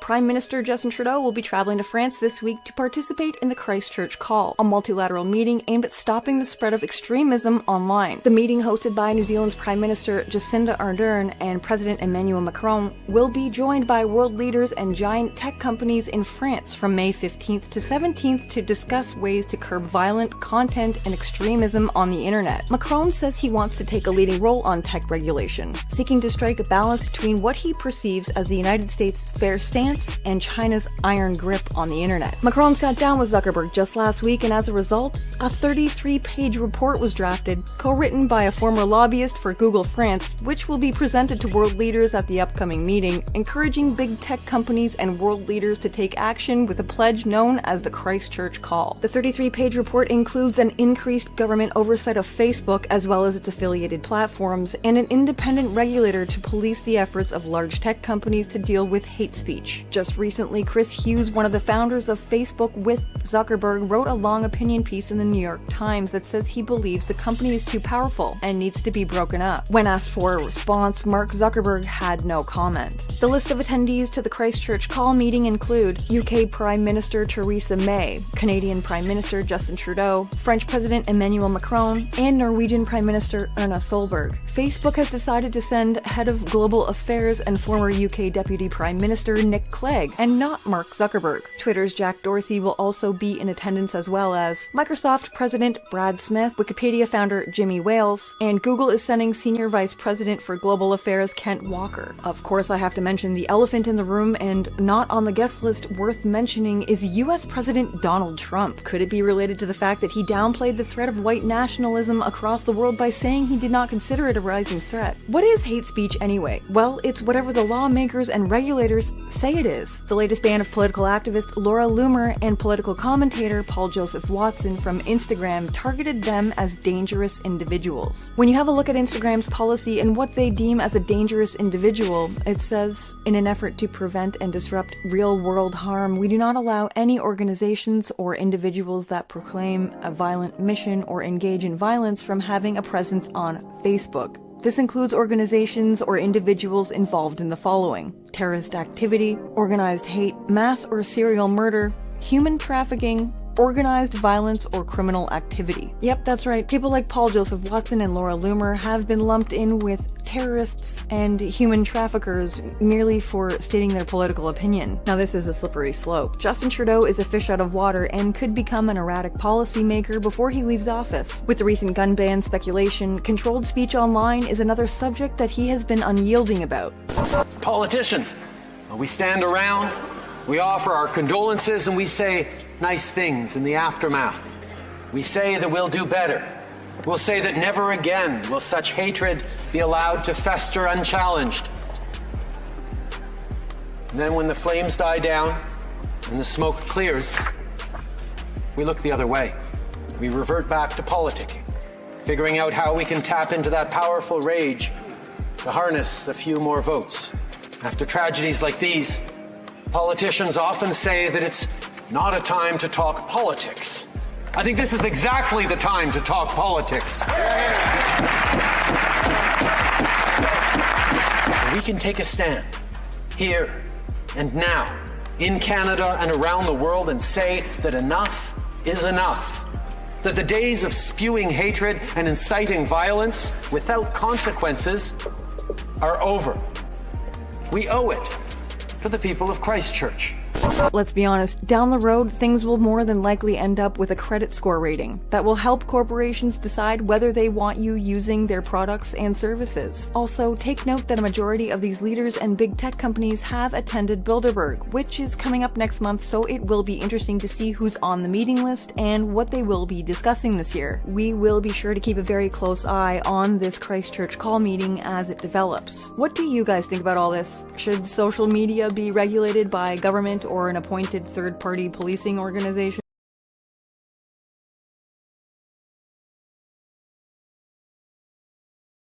Prime Minister Justin Trudeau will be traveling to France this week to participate in the Christchurch Call, a multilateral meeting aimed at stopping the spread of extremism online. The meeting, hosted by New Zealand's Prime Minister Jacinda Ardern and President Emmanuel Macron, will be joined by world leaders and giant tech companies in France from May 15th to 17th to discuss ways to curb violent content and extremism on the internet. Macron says he wants to take a leading role on tech regulation, seeking to strike a balance between what he perceives as the United States' fair stance and China's iron grip on the internet. Macron sat down with Zuckerberg just last week, and as a result, a 33-page report was drafted, co-written by a former lobbyist for Google France, which will be presented to world leaders at the upcoming meeting, encouraging big tech companies and world leaders to take action with a pledge known as the Christchurch Call. The 33-page report includes an increased government oversight of Facebook as well as its affiliated platforms, and an independent regulator to police the efforts of large tech companies to deal with hate speech. Just recently, Chris Hughes, one of the founders of Facebook with Zuckerberg, wrote a long opinion piece in the New York Times that says he believes the company is too powerful and needs to be broken up. When asked for a response, Mark Zuckerberg had no comment. The list of attendees to the Christchurch Call meeting include UK Prime Minister Theresa May, Canadian Prime Minister Justin Trudeau, French President Emmanuel Macron, and Norwegian Prime Minister Erna Solberg. Facebook has decided to send Head of Global Affairs and former UK Deputy Prime Minister Nick Clegg, and not Mark Zuckerberg. Twitter's Jack Dorsey will also be in attendance, as well as Microsoft President Brad Smith, Wikipedia founder Jimmy Wales, and Google is sending Senior Vice President for Global Affairs Kent Walker. Of course, I have to mention the elephant in the room, and not on the guest list worth mentioning is US President Donald Trump. Could it be related to the fact that he downplayed the threat of white nationalism across the world by saying he did not consider it a rising threat? What is hate speech anyway? Well, it's whatever the lawmakers and regulators say it is. The latest ban of political activist Laura Loomer and political commentator Paul Joseph Watson from Instagram targeted them as dangerous individuals. When you have a look at Instagram's policy and what they deem as a dangerous individual, it says, in an effort to prevent and disrupt real-world harm, we do not allow any organizations or individuals that proclaim a violent mission or engage in violence from having a presence on Facebook. This includes organizations or individuals involved in the following: terrorist activity, organized hate, mass or serial murder, human trafficking, organized violence, or criminal activity. Yep, that's right. People like Paul Joseph Watson and Laura Loomer have been lumped in with terrorists and human traffickers merely for stating their political opinion. Now, this is a slippery slope. Justin Trudeau is a fish out of water and could become an erratic policymaker before he leaves office. With the recent gun ban speculation, controlled speech online is another subject that he has been unyielding about. Politicians, we stand around, we offer our condolences, and we say nice things in the aftermath. We say that we'll do better. We'll say that never again will such hatred be allowed to fester unchallenged. And then when the flames die down and the smoke clears, we look the other way. We revert back to politicking, figuring out how we can tap into that powerful rage to harness a few more votes. After tragedies like these, politicians often say that it's not a time to talk politics. I think this is exactly the time to talk politics. We can take a stand here and now in Canada and around the world and say that enough is enough. That the days of spewing hatred and inciting violence without consequences are over. We owe it to the people of Christchurch. Let's be honest, down the road, things will more than likely end up with a credit score rating that will help corporations decide whether they want you using their products and services. Also, take note that a majority of these leaders and big tech companies have attended Bilderberg, which is coming up next month, so it will be interesting to see who's on the meeting list and what they will be discussing this year. We will be sure to keep a very close eye on this Christchurch Call meeting as it develops. What do you guys think about all this? Should social media be regulated by government or an appointed third-party policing organization?